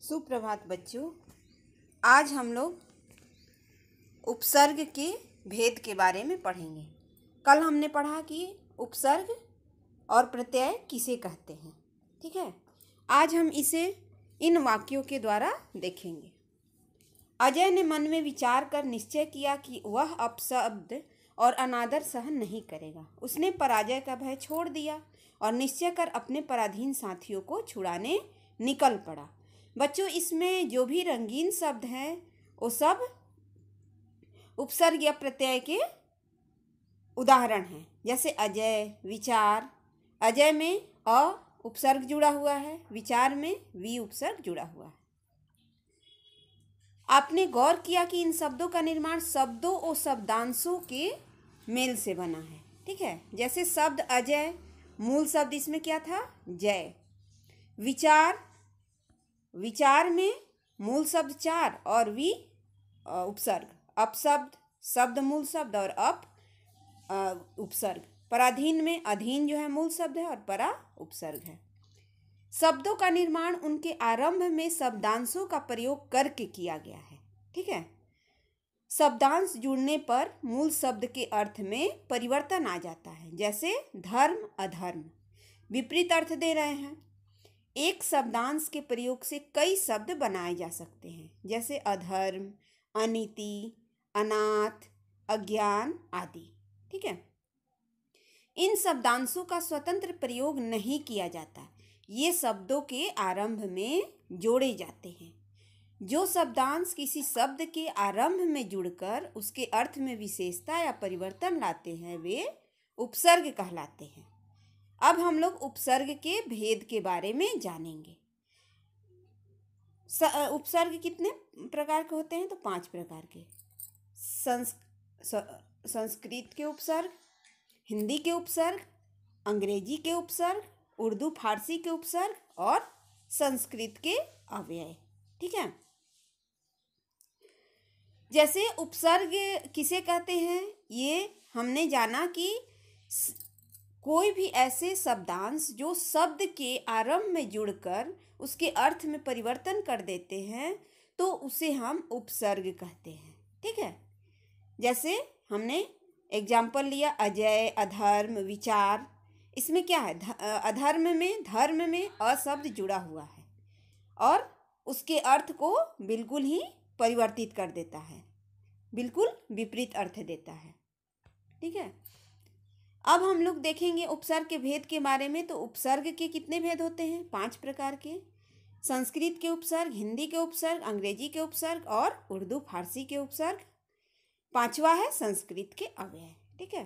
सुप्रभात बच्चों। आज हम लोग उपसर्ग के भेद के बारे में पढ़ेंगे। कल हमने पढ़ा कि उपसर्ग और प्रत्यय किसे कहते हैं। ठीक है, आज हम इसे इन वाक्यों के द्वारा देखेंगे। अजय ने मन में विचार कर निश्चय किया कि वह अपशब्द और अनादर सहन नहीं करेगा। उसने पराजय का भय छोड़ दिया और निश्चय कर अपने पराधीन साथियों को छुड़ाने निकल पड़ा। बच्चों, इसमें जो भी रंगीन शब्द हैं वो सब उपसर्ग या प्रत्यय के उदाहरण हैं। जैसे अजय, विचार। अजय में अ उपसर्ग जुड़ा हुआ है, विचार में वी उपसर्ग जुड़ा हुआ है। आपने गौर किया कि इन शब्दों का निर्माण शब्दों और शब्दांशों के मेल से बना है। ठीक है, जैसे शब्द अजय, मूल शब्द इसमें क्या था? जय। विचार में मूल शब्द चार और वी उपसर्ग। अपशब्द शब्द मूल शब्द और उपसर्ग। पराधीन में अधीन जो है मूल शब्द है और परा उपसर्ग है। शब्दों का निर्माण उनके आरंभ में शब्दांशों का प्रयोग करके किया गया है। ठीक है, शब्दांश जुड़ने पर मूल शब्द के अर्थ में परिवर्तन आ जाता है। जैसे धर्म, अधर्म विपरीत अर्थ दे रहे हैं। एक शब्दांश के प्रयोग से कई शब्द बनाए जा सकते हैं, जैसे अधर्म, अनीति, अनाथ, अज्ञान आदि। ठीक है, इन शब्दांशों का स्वतंत्र प्रयोग नहीं किया जाता, ये शब्दों के आरंभ में जोड़े जाते हैं। जो शब्दांश किसी शब्द के आरंभ में जुड़कर उसके अर्थ में विशेषता या परिवर्तन लाते हैं, वे उपसर्ग कहलाते हैं। अब हम लोग उपसर्ग के भेद के बारे में जानेंगे। उपसर्ग कितने प्रकार के होते हैं? तो 5 प्रकार के। संस्कृत के उपसर्ग, हिंदी के उपसर्ग, अंग्रेजी के उपसर्ग, उर्दू फारसी के उपसर्ग और संस्कृत के अव्यय। ठीक है, जैसे उपसर्ग किसे कहते हैं, ये हमने जाना कि कोई भी ऐसे शब्दांश जो शब्द के आरंभ में जुड़कर उसके अर्थ में परिवर्तन कर देते हैं तो उसे हम उपसर्ग कहते हैं। ठीक है, जैसे हमने एग्जाम्पल लिया अजय, अधर्म, विचार। इसमें क्या है? अधर्म में धर्म में अ शब्द जुड़ा हुआ है और उसके अर्थ को बिल्कुल ही परिवर्तित कर देता है, बिल्कुल विपरीत अर्थ देता है। ठीक है, अब हम लोग देखेंगे उपसर्ग के भेद के बारे में। तो उपसर्ग के कितने भेद होते हैं? 5 प्रकार के। संस्कृत के उपसर्ग, हिंदी के उपसर्ग, अंग्रेजी के उपसर्ग और उर्दू फारसी के उपसर्ग। 5वां है संस्कृत के अव्यय। ठीक है,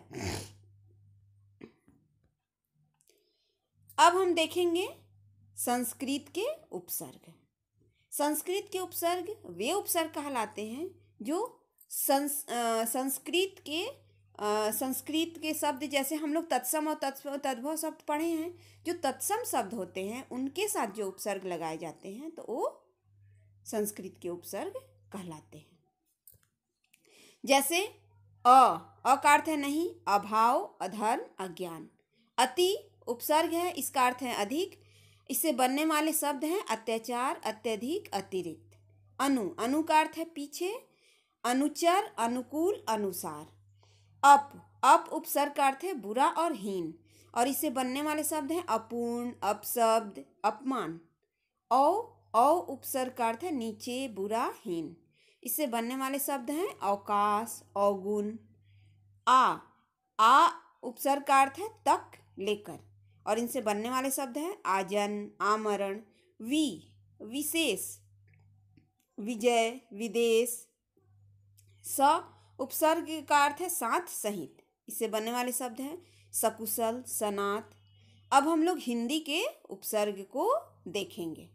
अब हम देखेंगे संस्कृत के उपसर्ग। संस्कृत के उपसर्ग वे उपसर्ग कहलाते हैं जो संस्कृत के शब्द, जैसे हम लोग तत्सम और तद्भव शब्द पढ़े हैं, जो तत्सम शब्द होते हैं उनके साथ जो उपसर्ग लगाए जाते हैं तो वो संस्कृत के उपसर्ग कहलाते हैं। जैसे अ का अर्थ है नहीं, अभाव, अधर्म, अज्ञान। अति उपसर्ग है, इसका अर्थ है अधिक। इससे बनने वाले शब्द हैं अत्याचार, अत्यधिक, अतिरिक्त। अनु का अर्थ है पीछे, अनुचर, अनुकूल, अनुसार। अप उपसर्ग का अर्थ है बुरा और हीन और इससे बनने वाले शब्द हैं अपूर्ण, अपशब्द, अपमान। औ उपसर्ग का अर्थ है नीचे, बुरा, हीन। इससे बनने वाले शब्द हैं अवकाश, अवगुण। आ उपसर्ग का अर्थ है तक, लेकर और इनसे बनने वाले शब्द हैं आजन, आमरण। विशेष, विजय, विदेश। स उपसर्ग का अर्थ है साथ, सहित। इससे बनने वाले शब्द हैं सकुशल, सनात। अब हम लोग हिंदी के उपसर्ग को देखेंगे।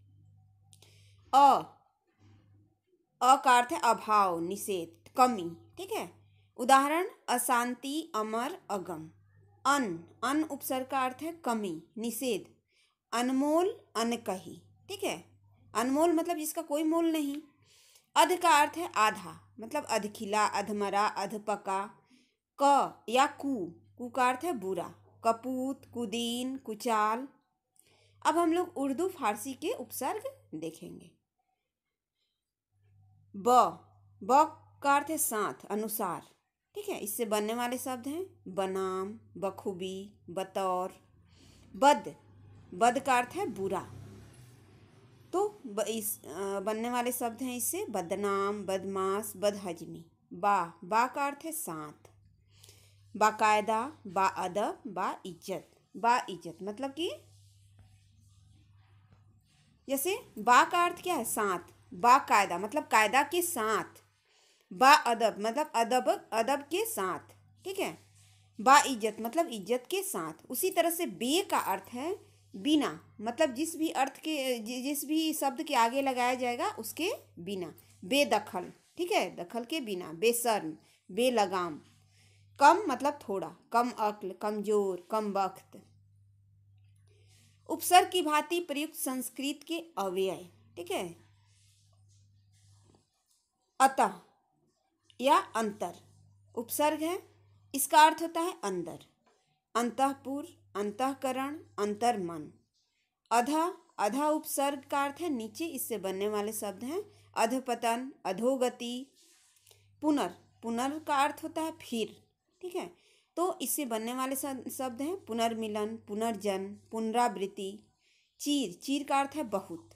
अ का अर्थ है अभाव, निषेध, कमी। ठीक है, उदाहरण अशांति, अमर, अगम। अन उपसर्ग का अर्थ है कमी, निषेध, अनमोल, अनकही। ठीक है, अनमोल मतलब जिसका कोई मोल नहीं। अध का अर्थ है आधा, मतलब अधखिला, अधमरा, अधपका। क या कु का अर्थ है बुरा, कपूत, कुदीन, कुचाल। अब हम लोग उर्दू फारसी के उपसर्ग देखेंगे। ब ब का अर्थ है साथ, अनुसार। ठीक है, इससे बनने वाले शब्द हैं बनाम, बखूबी, बतौर। बद बद का अर्थ है बुरा, तो बनने वाले शब्द हैं इससे बदनाम, बदमाश, बदहजमी। बा का अर्थ है साथ, बाकायदा, बाअदब, बाइज्जत। बाइज्जत मतलब कि जैसे बा का अर्थ क्या है साथ, बाकायदा मतलब कायदा के साथ, बाअदब मतलब अदब अदब के साथ। ठीक है, बाइज्जत मतलब इज्जत के साथ। उसी तरह से बे का अर्थ है बिना, मतलब जिस भी शब्द के आगे लगाया जाएगा उसके बिना। बेदखल, ठीक है, दखल के बिना। बेशर्म, बेलगाम। कम मतलब थोड़ा, कम अक्ल, कमजोर, कम वक्त। उपसर्ग की भांति प्रयुक्त संस्कृत के अव्यय। ठीक है, अतः या अंतर उपसर्ग है, इसका अर्थ होता है अंदर। अंतःपुर, अंतःकरण, अंतर्मन। अधा अधा उपसर्ग का अर्थ है नीचे, इससे बनने वाले शब्द हैं अधपतन, अधोगति। पुनर पुनर का अर्थ होता है फिर। ठीक है, तो इससे बनने वाले शब्द हैं पुनर्मिलन, पुनर्जन्म, पुनरावृत्ति। चीर चीर का अर्थ है बहुत,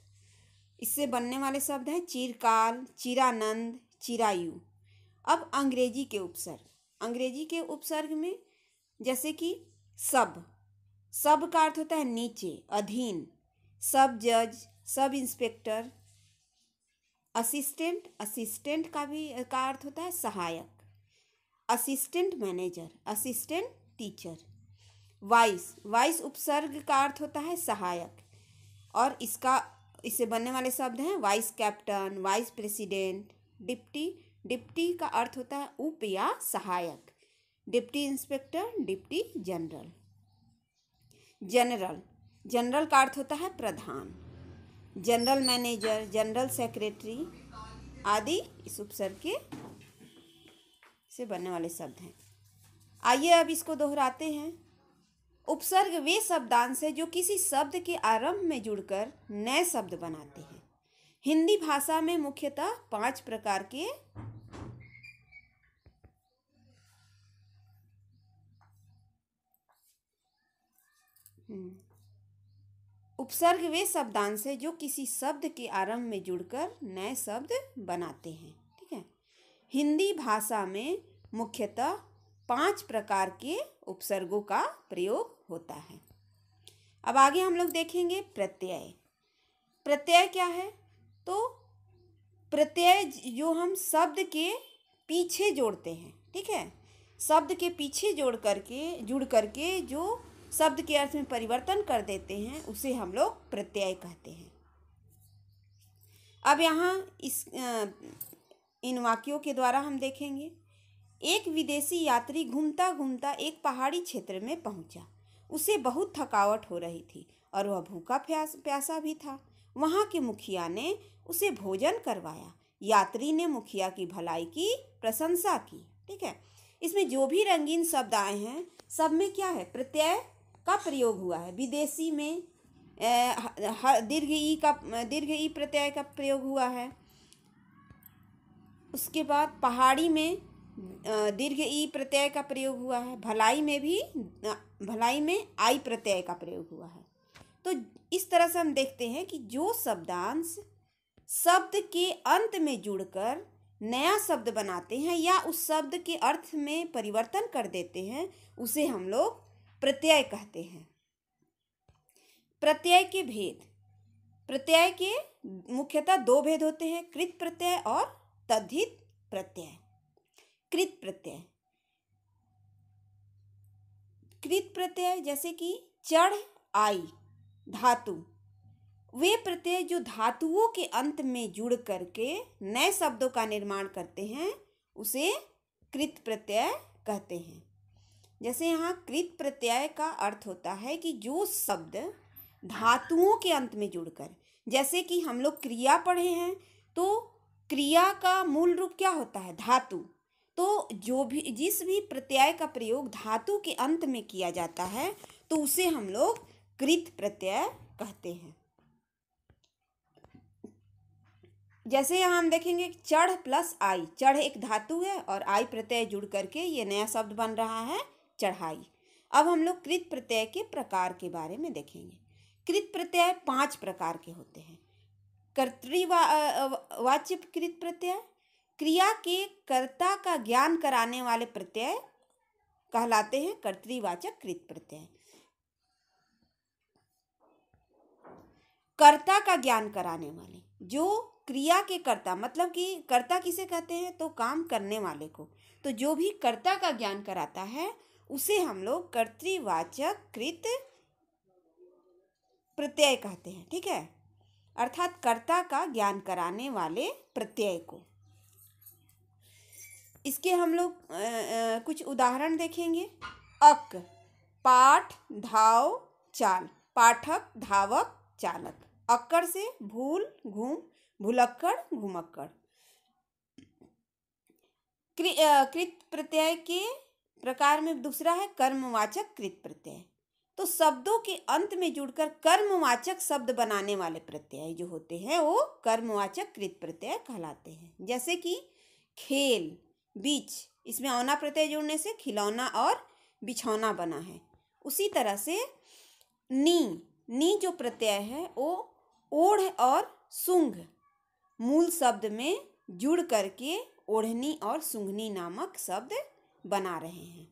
इससे बनने वाले शब्द हैं चिरकाल, चिरानंद, चिरायु। अब अंग्रेजी के उपसर्ग। अंग्रेजी के उपसर्ग में जैसे कि सब सब का अर्थ होता है नीचे, अधीन। सब जज, सब इंस्पेक्टर। असिस्टेंट असिस्टेंट का अर्थ होता है सहायक। Assistant manager, assistant teacher. Vice vice उपसर्ग का अर्थ होता है सहायक, और इससे बनने वाले शब्द हैं vice captain, vice president. Deputy deputy का अर्थ होता है उप या सहायक। Deputy inspector, deputy general. General general का अर्थ होता है प्रधान। जनरल मैनेजर, जनरल सेक्रेटरी आदि इस उपसर्ग के से बनने वाले शब्द हैं। आइए अब इसको दोहराते हैं। उपसर्ग वे शब्दांश है जो किसी शब्द के आरंभ में जुड़कर नए शब्द बनाते हैं। हिंदी भाषा में मुख्यतः 5 प्रकार के उपसर्ग वे शब्दांश है जो किसी शब्द के आरंभ में जुड़कर नए शब्द बनाते हैं। ठीक है, हिंदी भाषा में मुख्यतः 5 प्रकार के उपसर्गों का प्रयोग होता है। अब आगे हम लोग देखेंगे प्रत्यय। प्रत्यय क्या है? तो प्रत्यय जो हम शब्द के पीछे जोड़ते हैं। ठीक है, शब्द के पीछे जुड़ करके जो शब्द के अर्थ में परिवर्तन कर देते हैं उसे हम लोग प्रत्यय कहते हैं। अब यहाँ इन वाक्यों के द्वारा हम देखेंगे। एक विदेशी यात्री घूमता घूमता एक पहाड़ी क्षेत्र में पहुंचा। उसे बहुत थकावट हो रही थी और वह भूखा प्यासा भी था। वहाँ के मुखिया ने उसे भोजन करवाया। यात्री ने मुखिया की भलाई की प्रशंसा की। ठीक है, इसमें जो भी रंगीन शब्द आए हैं सब में क्या है? प्रत्यय का प्रयोग हुआ है। विदेशी में दीर्घ ई प्रत्यय का प्रयोग हुआ है। उसके बाद पहाड़ी में दीर्घ ई प्रत्यय का प्रयोग हुआ है। भलाई में आई प्रत्यय का प्रयोग हुआ है। तो इस तरह से हम देखते हैं कि जो शब्दांश शब्द के अंत में जुड़कर नया शब्द बनाते हैं या उस शब्द के अर्थ में परिवर्तन कर देते हैं उसे हम लोग प्रत्यय कहते हैं। प्रत्यय के भेद। प्रत्यय के मुख्यतः 2 भेद होते हैं, कृत प्रत्यय और तद्धित प्रत्यय। कृत प्रत्यय कृत प्रत्यय जैसे कि चढ़, आई, धातु। वे प्रत्यय जो धातुओं के अंत में जुड़ करके नए शब्दों का निर्माण करते हैं उसे कृत प्रत्यय कहते हैं। जैसे यहाँ कृत प्रत्यय का अर्थ होता है कि जो शब्द धातुओं के अंत में जुड़कर, जैसे कि हम लोग क्रिया पढ़े हैं तो क्रिया का मूल रूप क्या होता है? धातु। तो जिस भी प्रत्यय का प्रयोग धातु के अंत में किया जाता है तो उसे हम लोग कृत प्रत्यय कहते हैं। जैसे यहाँ हम देखेंगे चढ़ प्लस आई, चढ़ एक धातु है और आई प्रत्यय जुड़ करके ये नया शब्द बन रहा है चढ़ाई। अब हम लोग कृत प्रत्यय के प्रकार के बारे में देखेंगे। कृत प्रत्यय 5 प्रकार के होते हैं। कर्तृवाच्य कृत प्रत्यय, क्रिया के कर्ता का ज्ञान कराने वाले प्रत्यय कहलाते हैं कर्तृवाचक कृत प्रत्यय। कर्ता का ज्ञान कराने वाले, जो क्रिया के कर्ता, मतलब कि कर्ता किसे कहते हैं तो काम करने वाले को, तो जो भी कर्ता का ज्ञान कराता है उसे हम लोग कर्तृवाचक कृत प्रत्यय कहते हैं। ठीक है, अर्थात कर्ता का ज्ञान कराने वाले प्रत्यय को। इसके हम लोग कुछ उदाहरण देखेंगे। अक, पाठ, धाव, चाल, पाठक, धावक, चालक। अक्कड़ से भूल, घूम, भुलक्कड़, घुमक्कड़। कृत प्रत्यय के प्रकार में दूसरा है कर्मवाचक कृत प्रत्यय। तो शब्दों के अंत में जुड़कर कर्मवाचक शब्द बनाने वाले प्रत्यय जो होते हैं वो कर्मवाचक कृत प्रत्यय कहलाते हैं। जैसे कि खेल, बीच, इसमें औना प्रत्यय जुड़ने से खिलौना और बिछौना बना है। उसी तरह से नी जो प्रत्यय है वो ओढ़ और सूंघ मूल शब्द में जुड़ करके ओढ़नी और सूंघनी नामक शब्द बना रहे हैं।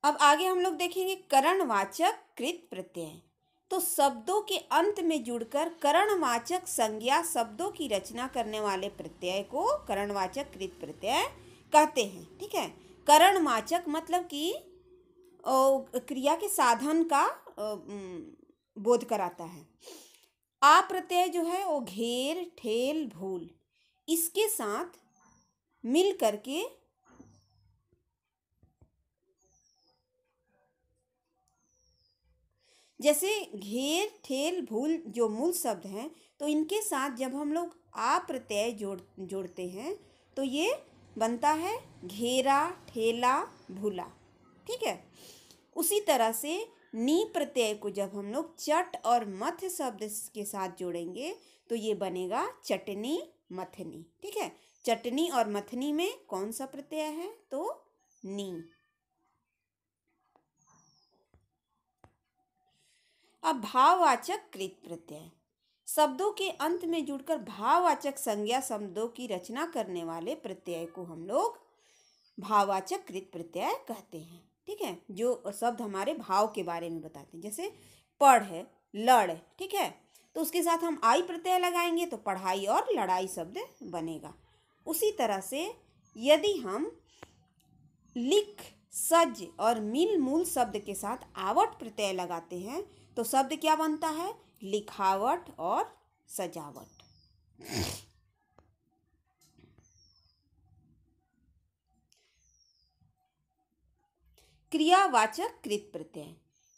अब आगे हम लोग देखेंगे करणवाचक कृत प्रत्यय। तो शब्दों के अंत में जुड़कर करणवाचक संज्ञा शब्दों की रचना करने वाले प्रत्यय को करणवाचक कृत प्रत्यय कहते हैं। ठीक है, करणवाचक मतलब कि क्रिया के साधन का बोध कराता है। आ प्रत्यय जो है वो घेर, ठेल, भूल, इसके साथ मिल करके जैसे घेर, ठेल, भूल जो मूल शब्द हैं, तो इनके साथ जब हम लोग आ प्रत्यय जोड़ते हैं तो ये बनता है घेरा, ठेला, भूला। ठीक है, उसी तरह से नी प्रत्यय को जब हम लोग चट और मथ शब्द के साथ जोड़ेंगे तो ये बनेगा चटनी, मथनी। ठीक है, चटनी और मथनी में कौन सा प्रत्यय है तो नी। अब भाववाचक कृत प्रत्यय, शब्दों के अंत में जुड़कर भाववाचक संज्ञा शब्दों की रचना करने वाले प्रत्यय को हम लोग भाववाचक कृत प्रत्यय कहते हैं। ठीक है, जो शब्द हमारे भाव के बारे में बताते हैं। जैसे पढ़ है, लड़, ठीक है, तो उसके साथ हम आई प्रत्यय लगाएंगे तो पढ़ाई और लड़ाई शब्द बनेगा। उसी तरह से यदि हम लिख, सज और मिल मूल शब्द के साथ आवट प्रत्यय लगाते हैं तो शब्द क्या बनता है लिखावट और सजावट। क्रियावाचक कृत प्रत्यय,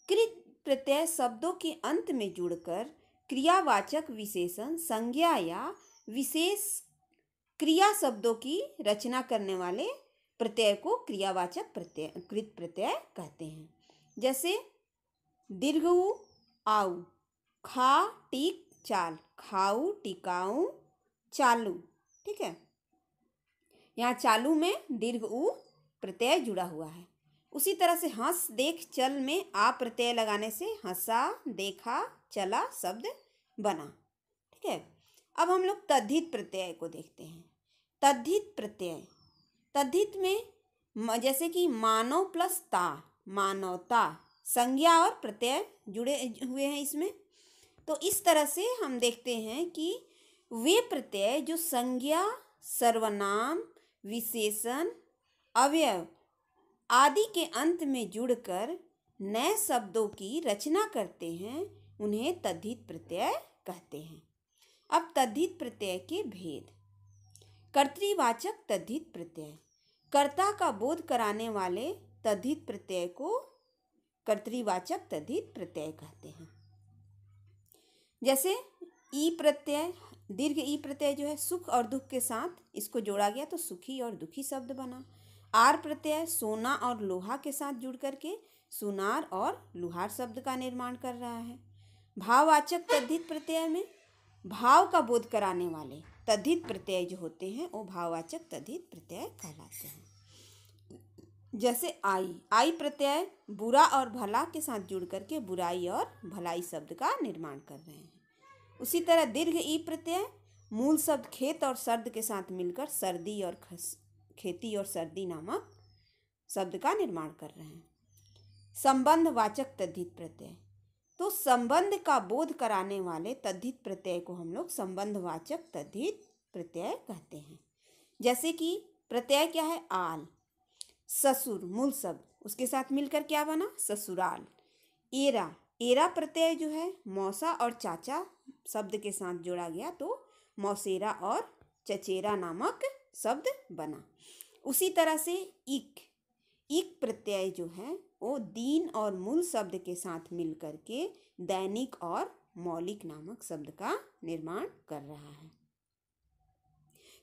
कृत प्रत्यय शब्दों के अंत में जुड़कर क्रियावाचक विशेषण, संज्ञा या विशेष क्रिया शब्दों की रचना करने वाले प्रत्यय को क्रियावाचक प्रत्यय कृत प्रत्यय कहते हैं। जैसे दीर्घ ऊ, आऊ, खा, टीक, चाल, खाऊ, टिकाऊ, चालू। ठीक है, यहाँ चालू में दीर्घ ऊ प्रत्यय जुड़ा हुआ है। उसी तरह से हंस, देख, चल में आ प्रत्यय लगाने से हंसा, देखा, चला शब्द बना। ठीक है, अब हम लोग तद्धित प्रत्यय को देखते हैं। तद्धित प्रत्यय, तद्धित में जैसे कि मानव प्लस ता, मानवता, संज्ञा और प्रत्यय जुड़े हुए हैं इसमें। तो इस तरह से हम देखते हैं कि वे प्रत्यय जो संज्ञा, सर्वनाम, विशेषण, अवयव आदि के अंत में जुड़कर नए शब्दों की रचना करते हैं उन्हें तद्धित प्रत्यय कहते हैं। अब तद्धित प्रत्यय के भेद। कर्तृवाचक तद्धित प्रत्यय, कर्ता का बोध कराने वाले तद्धित प्रत्यय को कर्तृवाचक तद्धित प्रत्यय कहते हैं। जैसे ई प्रत्यय, दीर्घ ई प्रत्यय जो है सुख और दुख के साथ इसको जोड़ा गया तो सुखी और दुखी शब्द बना। आर प्रत्यय सोना और लोहा के साथ जुड़ करके सुनार और लुहार शब्द का निर्माण कर रहा है। भाववाचक तद्धित प्रत्यय में भाव का बोध कराने वाले तद्धित प्रत्यय जो होते हैं वो भाववाचक तद्धित प्रत्यय कहलाते हैं। जैसे आई प्रत्यय बुरा और भला के साथ जुड़ करके बुराई और भलाई शब्द का निर्माण कर रहे हैं। उसी तरह दीर्घ ई प्रत्यय मूल शब्द खेत और सर्द के साथ मिलकर सर्दी और खेती और सर्दी नामक शब्द का निर्माण कर रहे हैं। संबंधवाचक तद्धित प्रत्यय, तो संबंध का बोध कराने वाले तद्धित प्रत्यय को हम लोग संबंधवाचक तद्धित प्रत्यय कहते हैं। जैसे कि प्रत्यय क्या है, आल, ससुर मूल शब्द उसके साथ मिलकर क्या बना, ससुराल। एरा, एरा प्रत्यय जो है मौसा और चाचा शब्द के साथ जोड़ा गया तो मौसेरा और चचेरा नामक शब्द बना। उसी तरह से इक, इक प्रत्यय जो है वो दीन और मूल शब्द के साथ मिलकर के दैनिक और मौलिक नामक शब्द का निर्माण कर रहा है।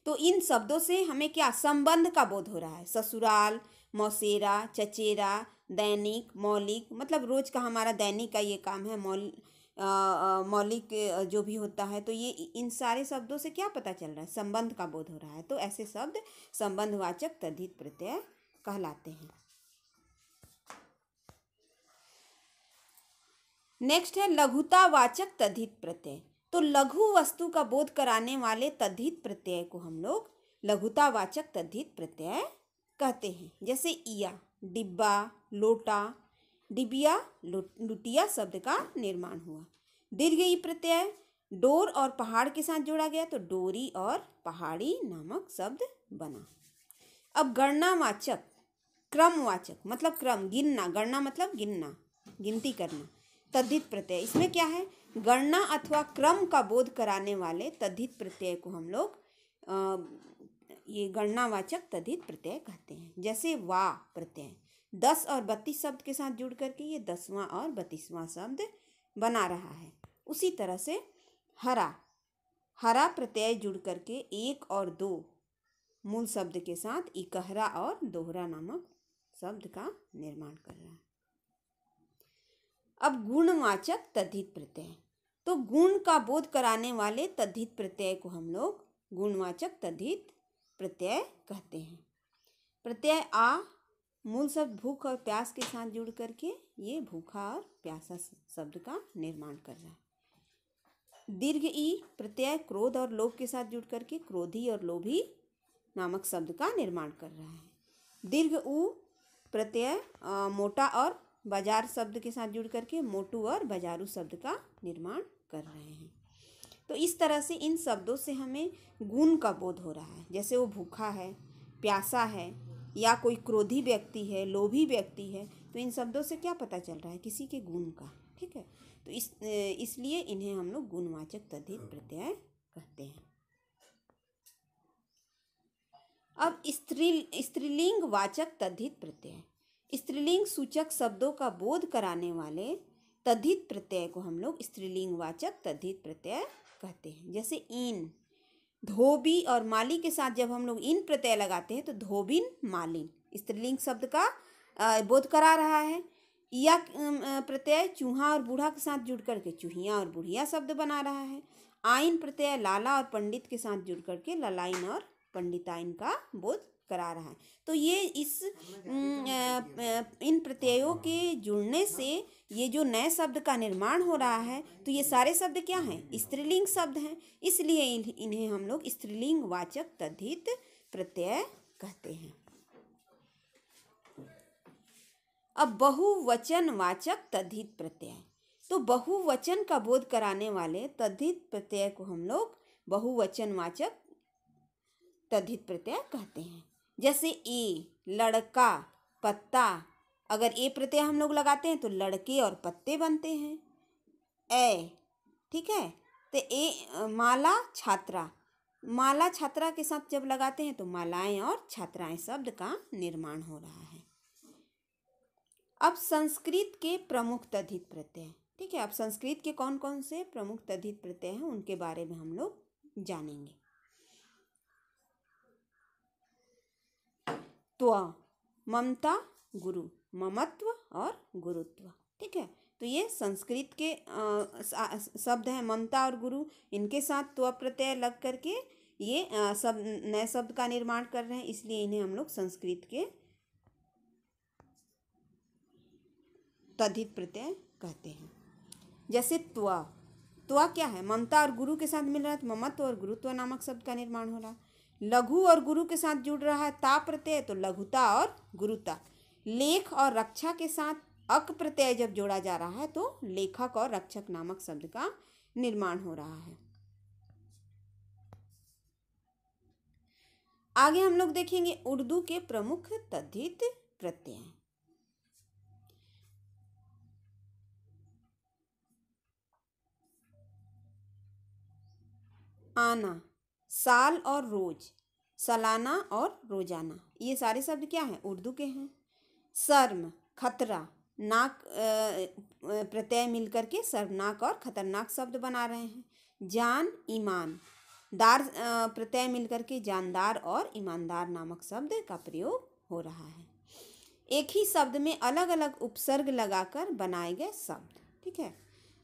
तो इन शब्दों से हमें क्या संबंध का बोध हो रहा है। ससुराल, मौसेरा, चचेरा, दैनिक, मौलिक, मतलब रोज का हमारा दैनिक का ये काम है। मौलिक जो भी होता है, तो ये इन सारे शब्दों से क्या पता चल रहा है, संबंध का बोध हो रहा है। तो ऐसे शब्द संबंधवाचक तद्धित प्रत्यय कहलाते हैं। नेक्स्ट है लघुतावाचक तद्धित प्रत्यय। तो लघु वस्तु का बोध कराने वाले तद्धित प्रत्यय को हम लोग लघुतावाचक तद्धित प्रत्यय कहते हैं। जैसे इया, डिब्बा, लोटा, डिबिया, लुटिया शब्द का निर्माण हुआ। दीर्घ ई प्रत्यय डोर और पहाड़ के साथ जोड़ा गया तो डोरी और पहाड़ी नामक शब्द बना। अब गणनावाचक, क्रमवाचक मतलब क्रम, गिनना, गणना मतलब गिनना, गिनती करना, तद्धित प्रत्यय। इसमें क्या है, गणना अथवा क्रम का बोध कराने वाले तद्धित प्रत्यय को हम लोग ये गणनावाचक तद्धित प्रत्यय कहते हैं। जैसे वा प्रत्यय 10 और 32 शब्द के साथ जुड़ करके ये 10वां और 32वां शब्द बना रहा है। उसी तरह से हरा, हरा प्रत्यय जुड़ करके 1 और 2 मूल शब्द के साथ इकहरा और दोहरा नामक शब्द का निर्माण कर रहा है। अब गुणवाचक तद्धित प्रत्यय, तो गुण का बोध कराने वाले तद्धित प्रत्यय को हम लोग गुणवाचक तद्धित प्रत्यय कहते हैं। प्रत्यय आ मूल शब्द भूख और प्यास के साथ जुड़ करके ये भूखा और प्यासा शब्द का निर्माण कर रहा है। दीर्घ ई प्रत्यय क्रोध और लोभ के साथ जुड़ करके क्रोधी और लोभी नामक शब्द का निर्माण कर रहा है। दीर्घ ऊ प्रत्यय मोटा और बाजार शब्द के साथ जुड़ करके मोटू और बाजारू शब्द का निर्माण कर रहे हैं। तो इस तरह से इन शब्दों से हमें गुण का बोध हो रहा है। जैसे वो भूखा है, प्यासा है, या कोई क्रोधी व्यक्ति है, लोभी व्यक्ति है, तो इन शब्दों से क्या पता चल रहा है, किसी के गुण का। ठीक है, तो इसलिए इन्हें हम लोग गुणवाचक तद्धित प्रत्यय कहते हैं। अब स्त्रीलिंग वाचक तद्धित प्रत्यय, स्त्रीलिंग सूचक शब्दों का बोध कराने वाले तद्धित प्रत्यय को हम लोग स्त्रीलिंग वाचक तद्धित प्रत्यय कहते हैं। जैसे इन, धोबी और माली के साथ जब हम लोग इन प्रत्यय लगाते हैं तो धोबिन, मालिन स्त्रीलिंग शब्द का बोध करा रहा है। या प्रत्यय चूहा और बूढ़ा के साथ जुड़ करके चूहिया और बुढ़िया शब्द बना रहा है। आइन प्रत्यय लाला और पंडित के साथ जुड़ करके ललाइन और पंडिताइन का बोध करा रहा है। तो ये इन प्रत्ययों के जुड़ने से ये जो नए शब्द का निर्माण हो रहा है, तो ये सारे शब्द क्या हैं, स्त्रीलिंग शब्द हैं। इसलिए इन्हें हम लोग स्त्रीलिंग वाचक तद्धित प्रत्यय कहते हैं। अब बहुवचन वाचक तद्धित प्रत्यय, तो बहुवचन का बोध कराने वाले तद्धित प्रत्यय को हम लोग बहुवचन वाचक तद्धित प्रत्यय कहते हैं। जैसे ए, लड़का, पत्ता, अगर ए प्रत्यय हम लोग लगाते हैं तो लड़के और पत्ते बनते हैं। ए, ठीक है, तो ए माला, छात्रा, माला छात्रा के साथ जब लगाते हैं तो मालाएं और छात्राएं शब्द का निर्माण हो रहा है। अब संस्कृत के प्रमुख तद्धित प्रत्यय, ठीक है, अब संस्कृत के कौन कौन से प्रमुख तद्धित प्रत्यय हैं उनके बारे में हम लोग जानेंगे। त्व, ममता, गुरु, ममत्व और गुरुत्व। ठीक है, तो ये संस्कृत के शब्द हैं ममता और गुरु, इनके साथ त्व प्रत्यय लग करके ये सब नए शब्द का निर्माण कर रहे हैं, इसलिए इन्हें हम लोग संस्कृत के तद्धित प्रत्यय कहते हैं। जैसे त्व, त्व क्या है, ममता और गुरु के साथ मिल रहा है तो ममत्व और गुरुत्व नामक शब्द का निर्माण हो रहा। लघु और गुरु के साथ जुड़ रहा है ता प्रत्यय तो लघुता और गुरुता। लेख और रक्षा के साथ अक प्रत्यय जब जोड़ा जा रहा है तो लेखक और रक्षक नामक शब्द का निर्माण हो रहा है। आगे हम लोग देखेंगे उर्दू के प्रमुख तद्धित प्रत्यय। आना, साल और रोज, सालाना और रोजाना, ये सारे शब्द क्या हैं, उर्दू के हैं। शर्म, खतरा, नाक प्रत्यय मिलकर के शर्मनाक और खतरनाक शब्द बना रहे हैं। जान, ईमान, दार प्रत्यय मिलकर के जानदार और ईमानदार नामक शब्द का प्रयोग हो रहा है। एक ही शब्द में अलग अलग उपसर्ग लगाकर बनाए गए शब्द, ठीक है,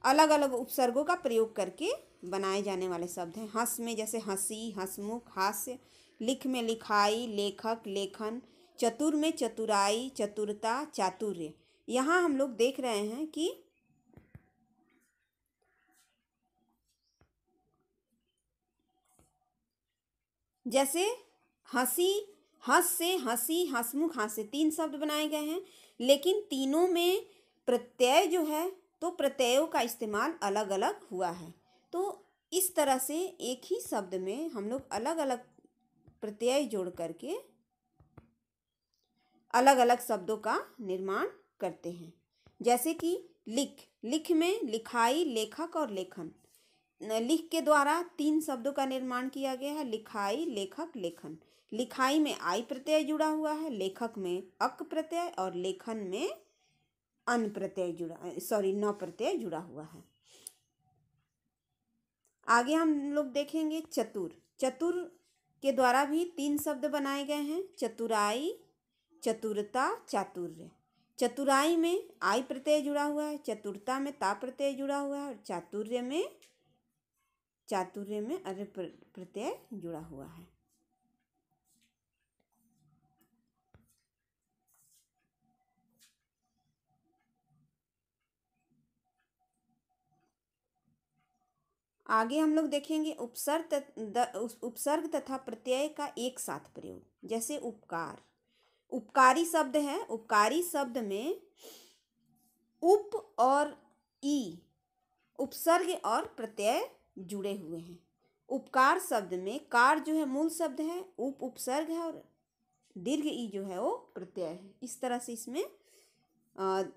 अलग अलग उपसर्गों का प्रयोग करके बनाए जाने वाले शब्द हैं। हंस में जैसे हंसी, हंसमुख, हास्य। लिख में लिखाई, लेखक, लेखन। चतुर में चतुराई, चतुरता, चातुर्य। यहाँ हम लोग देख रहे हैं कि जैसे हंसी, हंस से हंसी, हंसमुख, हास्य, 3 शब्द बनाए गए हैं, लेकिन तीनों में प्रत्यय जो है तो प्रत्ययों का इस्तेमाल अलग अलग हुआ है। तो इस तरह से एक ही शब्द में हम लोग अलग अलग प्रत्यय जोड़ करके अलग अलग शब्दों का निर्माण करते हैं। जैसे कि लिख, लिख में लिखाई, लेखक और लेखन। लिख के द्वारा 3 शब्दों का निर्माण किया गया है, लिखाई, लेखक, लेखन। लिखाई में आई प्रत्यय जुड़ा हुआ है, लेखक में अक प्रत्यय और लेखन में अन प्रत्यय न प्रत्यय जुड़ा हुआ है। आगे हम लोग देखेंगे चतुर। चतुर के द्वारा भी 3 शब्द बनाए गए हैं, चतुराई, चतुरता, चातुर्य। चतुराई में आई प्रत्यय जुड़ा हुआ है, चतुरता में ता प्रत्यय जुड़ा हुआ है और चातुर्य में अर प्रत्यय जुड़ा हुआ है। आगे हम लोग देखेंगे उपसर्ग तथा प्रत्यय का एक साथ प्रयोग। जैसे उपकार, उपकारी शब्द है, उपकारी शब्द में उप और ई उपसर्ग और प्रत्यय जुड़े हुए हैं। उपकार शब्द में कार जो है मूल शब्द है, उप उपसर्ग है और दीर्घ ई जो है वो प्रत्यय है। इस तरह से इसमें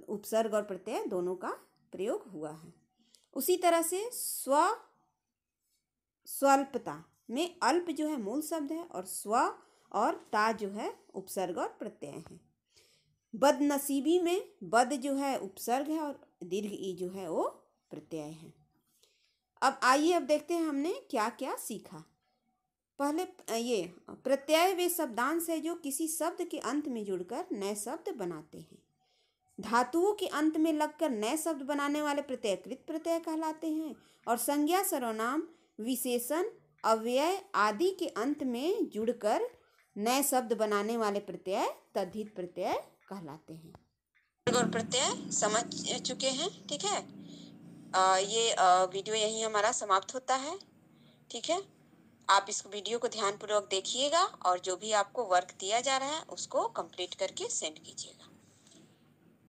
उपसर्ग और प्रत्यय दोनों का प्रयोग हुआ है। उसी तरह से स्वल्पता में अल्प जो है मूल शब्द है और स्व और ता जो है उपसर्ग और प्रत्यय है। बदनसीबी में बद जो है उपसर्ग है और दीर्घ ई जो है वो प्रत्यय है। अब आइए अब देखते हैं हमने क्या क्या सीखा। पहले ये प्रत्यय वे शब्दांश है जो किसी शब्द के अंत में जुड़कर नए शब्द बनाते हैं। धातुओं के अंत में लगकर नए शब्द बनाने वाले प्रत्यय कृत प्रत्यय कहलाते हैं और संज्ञा, सर्वनाम, विशेषण, अव्यय आदि के अंत में जुड़कर नए शब्द बनाने वाले प्रत्यय तद्धित प्रत्यय कहलाते हैं। और प्रत्यय समझ चुके हैं, ठीक है। ये वीडियो यहीं हमारा समाप्त होता है, ठीक है। आप इस वीडियो को ध्यानपूर्वक देखिएगा और जो भी आपको वर्क दिया जा रहा है उसको कंप्लीट करके सेंड कीजिएगा।